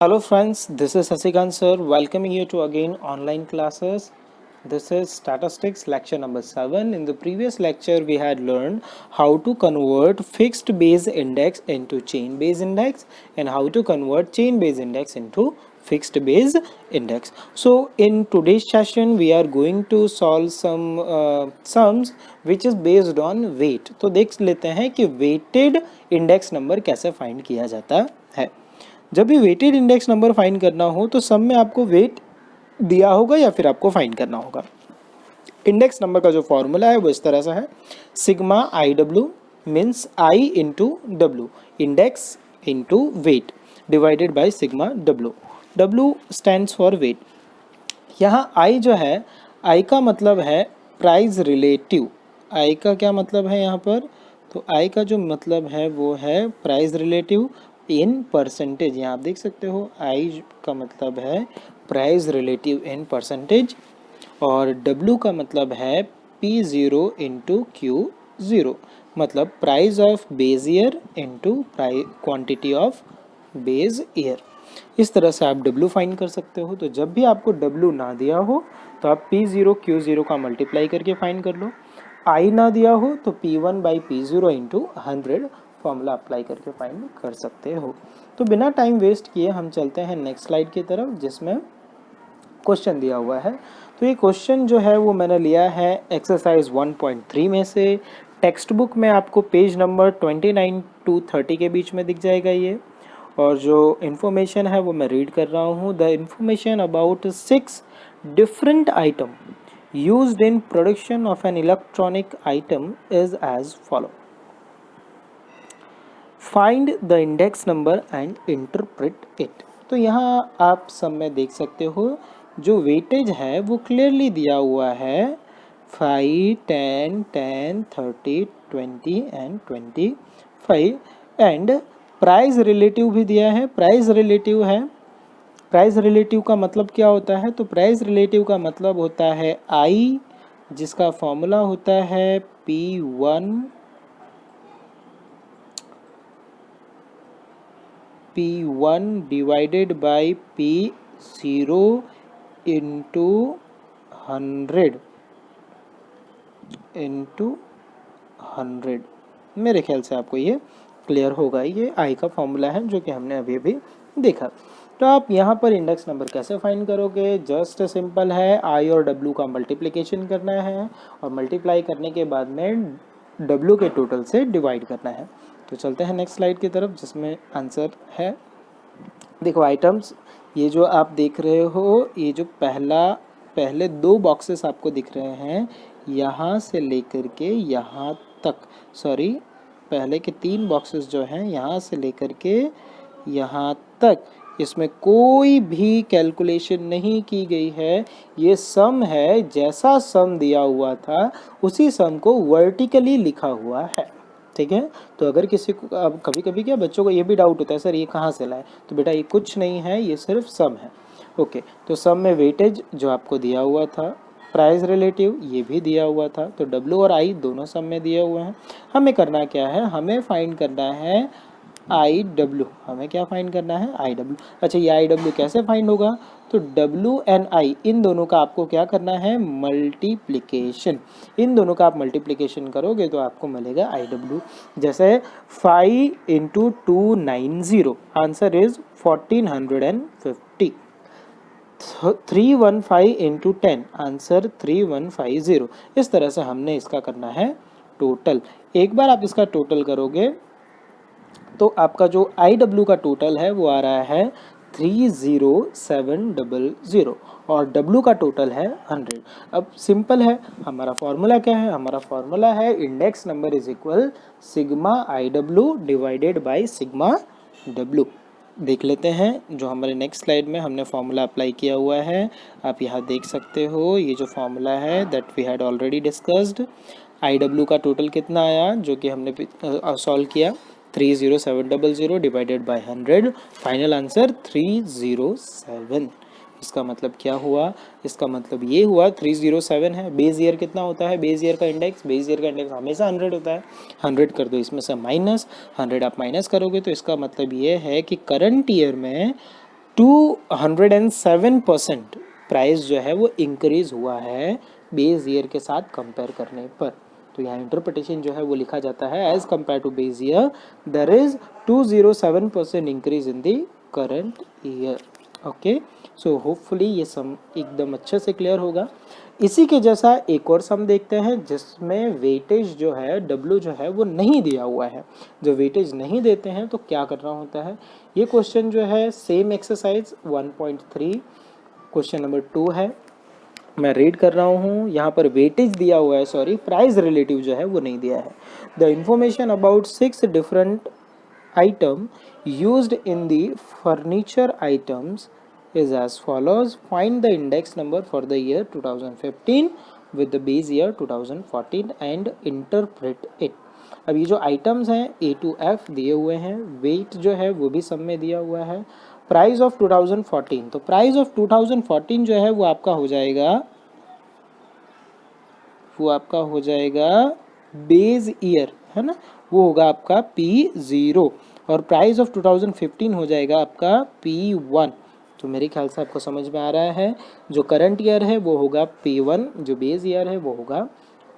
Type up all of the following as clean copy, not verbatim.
Hello friends, this is Sasikant sir welcoming you to again online classes. This is statistics lecture number 7. In the previous lecture we had learned how to convert fixed base index into chain base index and how to convert chain base index into fixed base index. So in today's session we are going to solve some sums which is based on weight. तो देख लेते हैं कि weighted index number कैसे find किया जाता है. जब भी वेटेड इंडेक्स नंबर फाइंड करना हो तो सम में आपको वेट दिया होगा या फिर आपको फाइंड करना होगा. इंडेक्स नंबर का जो फॉर्मूला है वो इस तरह से है, sigma I W means I into W, index into weight divided by sigma W. W stands for wait. यहाँ आई जो है, आई का मतलब है प्राइस रिलेटिव. आई का क्या मतलब है यहाँ पर, तो आई का जो मतलब है वो है प्राइस रिलेटिव इन परसेंटेज. यहाँ आप देख सकते हो आई का मतलब है प्राइस रिलेटिव इन परसेंटेज और डब्ल्यू का मतलब है P zero into Q zero, मतलब price of base year into quantity of base year. इस तरह से आप डब्ल्यू फाइंड कर सकते हो. तो जब भी आपको डब्ल्यू ना दिया हो तो आप पी ज़ीरो क्यू ज़ीरो का मल्टीप्लाई करके फाइंड कर लो. आई ना दिया हो तो P one by P zero into 100 formula apply करके फाइंड कर सकते हो. तो बिना टाइम वेस्ट किए हम चलते हैं नेक्स्ट स्लाइड की तरफ जिसमें क्वेश्चन दिया हुआ है. तो ये क्वेश्चन जो है वो मैंने लिया है एक्सरसाइज 1.3 में से. टेक्स्ट बुक में आपको पेज नंबर 29 to 30 के बीच में दिख जाएगा ये. और जो इन्फॉर्मेशन है वो मैं रीड कर रहा हूँ. The information about 6 different item used in production of an electronic item is as follow. Find the index number and interpret it. तो यहाँ आप सब में देख सकते हो जो वेटेज है वो क्लियरली दिया हुआ है 5, 10, 10, 30, 20 एंड 25 एंड प्राइस रिलेटिव भी दिया है. प्राइस रिलेटिव है, प्राइस रिलेटिव का मतलब क्या होता है, तो प्राइस रिलेटिव का मतलब होता है आई जिसका फॉर्मूला होता है P1 divided by P0 into 100. मेरे ख्याल से आपको ये क्लियर होगा. ये आई का फॉर्मूला है जो कि हमने अभी अभी देखा. तो आप यहाँ पर इंडेक्स नंबर कैसे फाइंड करोगे, जस्ट सिंपल है, आई और डब्ल्यू का मल्टीप्लिकेशन करना है और मल्टीप्लाई करने के बाद में डब्ल्यू के टोटल से डिवाइड करना है. तो चलते हैं नेक्स्ट स्लाइड की तरफ जिसमें आंसर है. देखो आइटम्स, ये जो आप देख रहे हो, ये जो पहले 2 बॉक्सेस आपको दिख रहे हैं यहाँ से लेकर के यहाँ तक, सॉरी पहले के 3 बॉक्सेस जो हैं यहाँ से लेकर के यहाँ तक, इसमें कोई भी कैलकुलेशन नहीं की गई है. ये सम है, जैसा सम दिया हुआ था उसी सम को वर्टिकली लिखा हुआ है. ठीक है. तो अगर किसी को अब कभी कभी क्या बच्चों को ये भी डाउट होता है सर ये कहाँ से लाए, तो बेटा ये कुछ नहीं है, ये सिर्फ सम है. ओके. तो सम में वेटेज जो आपको दिया हुआ था, प्राइस रिलेटिव ये भी दिया हुआ था, तो डब्ल्यू और आई दोनों सम में दिए हुए हैं. हमें करना क्या है, हमें फाइंड करना है आई डब्ल्यू. हमें क्या फाइंड करना है, आई डब्ल्यू. अच्छा ये आई डब्ल्यू कैसे फाइंड होगा, तो डब्ल्यू एंड आई इन दोनों का आपको क्या करना है, मल्टीप्लिकेशन. इन दोनों का आप मल्टीप्लिकेशन करोगे तो आपको मिलेगा आई डब्ल्यू. जैसे 5 into 290, answer is 1450. 315 into 10, answer 3150. इस तरह से हमने इसका करना है टोटल. एक बार आप इसका टोटल करोगे तो आपका जो आई डब्ल्यू का टोटल है वो आ रहा है 30700 और डब्ल्यू का टोटल है 100. अब सिंपल है, हमारा फॉर्मूला क्या है, हमारा फॉर्मूला है index number is equal sigma I W divided by sigma W. देख लेते हैं जो हमारे नेक्स्ट स्लाइड में हमने फॉर्मूला अप्लाई किया हुआ है. आप यहाँ देख सकते हो ये जो फॉर्मूला है that we had already discussed. I W का टोटल कितना आया जो कि हमने सॉल्व किया, 30700 डिवाइडेड बाय 100, फाइनल आंसर 307. इसका मतलब क्या हुआ, इसका मतलब ये हुआ 307 है. बेस ईयर कितना होता है, बेस ईयर का इंडेक्स हमेशा 100 होता है. 100 कर दो इसमें से माइनस, 100 आप माइनस करोगे तो इसका मतलब ये है कि करंट ईयर में 207% प्राइस जो है वो इंक्रीज हुआ है बेस ईयर के साथ कंपेयर करने पर। तो यहाँ इंटरप्रिटेशन जो है वो लिखा जाता है as compare to base year there is 207% increase in the current year. Okay, so hopefully ये सम एकदम अच्छे से क्लियर होगा। इसी के जैसा एक और सम देखते हैं जिसमें वेटेज जो है W जो है वो नहीं दिया हुआ है। जो वेटेज नहीं देते हैं तो क्या करना होता है। ये क्वेश्चन जो है सेम एक्सरसाइज 1.3 क्वेश्चन नंबर 2 है। मैं रीड कर रहा हूँ, यहाँ पर वेटेज दिया हुआ है, सॉरी प्राइस रिलेटिव जो है वो नहीं दिया है। The information about 6 different item used in the furniture items is as follows. Find the index number for the year 2015 with the base year 2014 and interpret it. अब ये जो आइटम्स हैं A to F दिए हुए हैं, wait जो है वो भी सब में दिया हुआ है। प्राइस ऑफ 2014, तो प्राइस ऑफ 2014 जो है वो आपका हो जाएगा बेस ईयर, है ना, वो होगा आपका P0 और प्राइस ऑफ 2015 हो जाएगा आपका P1। तो मेरे ख्याल से आपको समझ में आ रहा है, जो करंट ईयर है वो होगा P1, जो बेस ईयर है वो होगा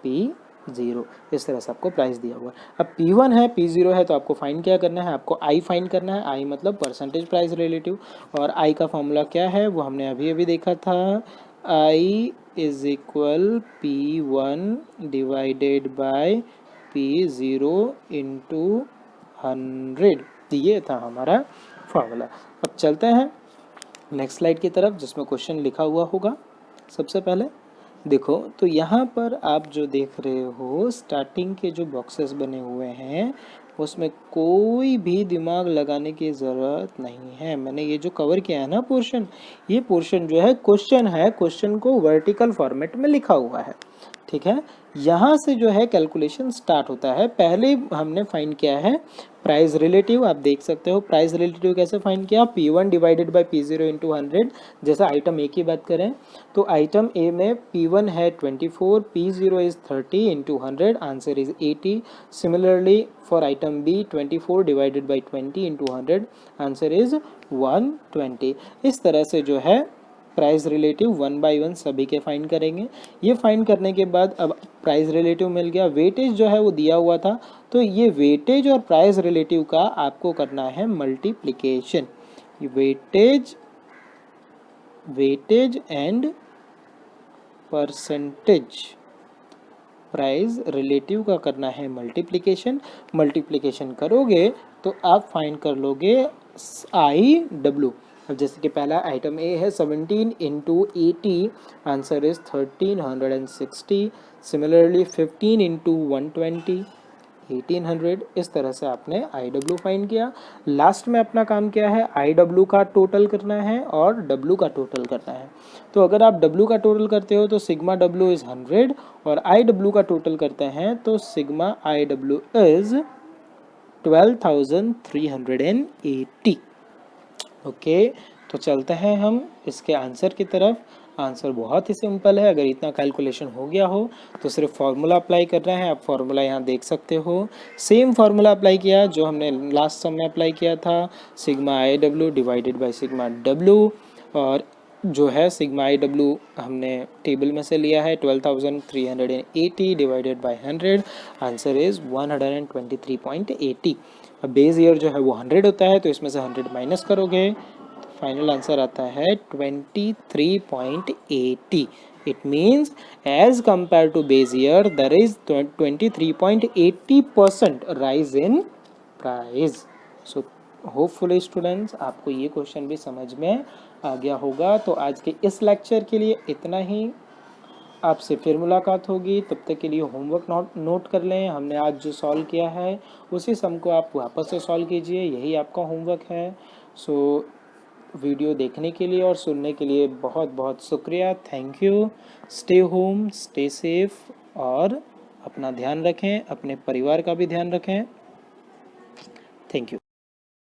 P0। इस तरह से आपको प्राइस दिया हुआ है। अब P1 है, P0 है, तो आपको फाइंड क्या करना है, आपको I फाइंड करना है। I मतलब परसेंटेज प्राइस रिलेटिव, और I का फॉर्मूला क्या है वो हमने अभी अभी देखा था। I is equal P1 divided by P0 into 100, ये था हमारा फॉर्मूला। अब चलते हैं नेक्स्ट स्लाइड की तरफ जिसमें क्वेश्चन लिखा हुआ होगा। सबसे पहले देखो, तो यहाँ पर आप जो देख रहे हो स्टार्टिंग के जो बॉक्सेस बने हुए हैं उसमें कोई भी दिमाग लगाने की ज़रूरत नहीं है। मैंने ये जो कवर किया है ना पोर्शन, ये पोर्शन जो है क्वेश्चन को वर्टिकल फॉर्मेट में लिखा हुआ है, ठीक है। यहाँ से जो है कैलकुलेशन स्टार्ट होता है। पहले हमने फाइंड किया है प्राइस रिलेटिव, आप देख सकते हो प्राइस रिलेटिव कैसे फाइंड किया, P1 divided by P0 into 100। जैसा आइटम ए की बात करें तो आइटम ए में P1 है 24, P0 is 30 into 100, answer is 80। Similarly for item B 24 divided by 20 into 100, answer is 120। इस तरह से जो है प्राइस रिलेटिव 1 बाई 1 सभी के फाइंड करेंगे। ये फाइंड करने के बाद अब प्राइस रिलेटिव मिल गया, वेटेज जो है वो दिया हुआ था, तो ये वेटेज और प्राइस रिलेटिव का आपको करना है multiplication. Weightage and percentage price relative का करना है मल्टीप्लिकेशन करोगे तो आप फाइंड कर लोगे IW। अब जैसे कि पहला आइटम ए है 17 into 80, answer is 1360। Similarly 15 into 120, 1800। इस तरह से आपने IW फाइंड किया। लास्ट में अपना काम क्या है, IW का टोटल करना है और W का टोटल करना है। तो अगर आप W का टोटल करते हो तो सिग्मा W इज 100 और IW का टोटल करते हैं तो सिग्मा IW इज 12,380। ओके, तो चलते हैं हम इसके आंसर की तरफ। आंसर बहुत ही सिंपल है। अगर इतना कैलकुलेशन हो गया हो तो सिर्फ फार्मूला अप्लाई करना है। आप फार्मूला यहाँ देख सकते हो, सेम फार्मूला अप्लाई किया जो हमने लास्ट सम में अप्लाई किया था, sigma IW divided by sigma W, और जो है सिग्मा IW हमने टेबल में से लिया है 12,380 डिवाइडेड बाय 100, आंसर इज 123.80। अब बेस ईयर जो है वो 100 होता है तो इसमें से 100 माइनस करोगे तो फाइनल आंसर आता है 23.80। It means as compare to base year there is 23.80% rise in price. So hopefully students आपको ये क्वेश्चन भी समझ में आ गया होगा। तो आज के इस लेक्चर के लिए इतना ही, आपसे फिर मुलाकात होगी। तब तक के लिए होमवर्क नोट कर लें। हमने आज जो सॉल्व किया है उसी सम को आप वापस से सॉल्व कीजिए, यही आपका होमवर्क है। सो वीडियो देखने के लिए और सुनने के लिए बहुत बहुत शुक्रिया। Thank you. Stay home, stay safe और अपना ध्यान रखें, अपने परिवार का भी ध्यान रखें। Thank you.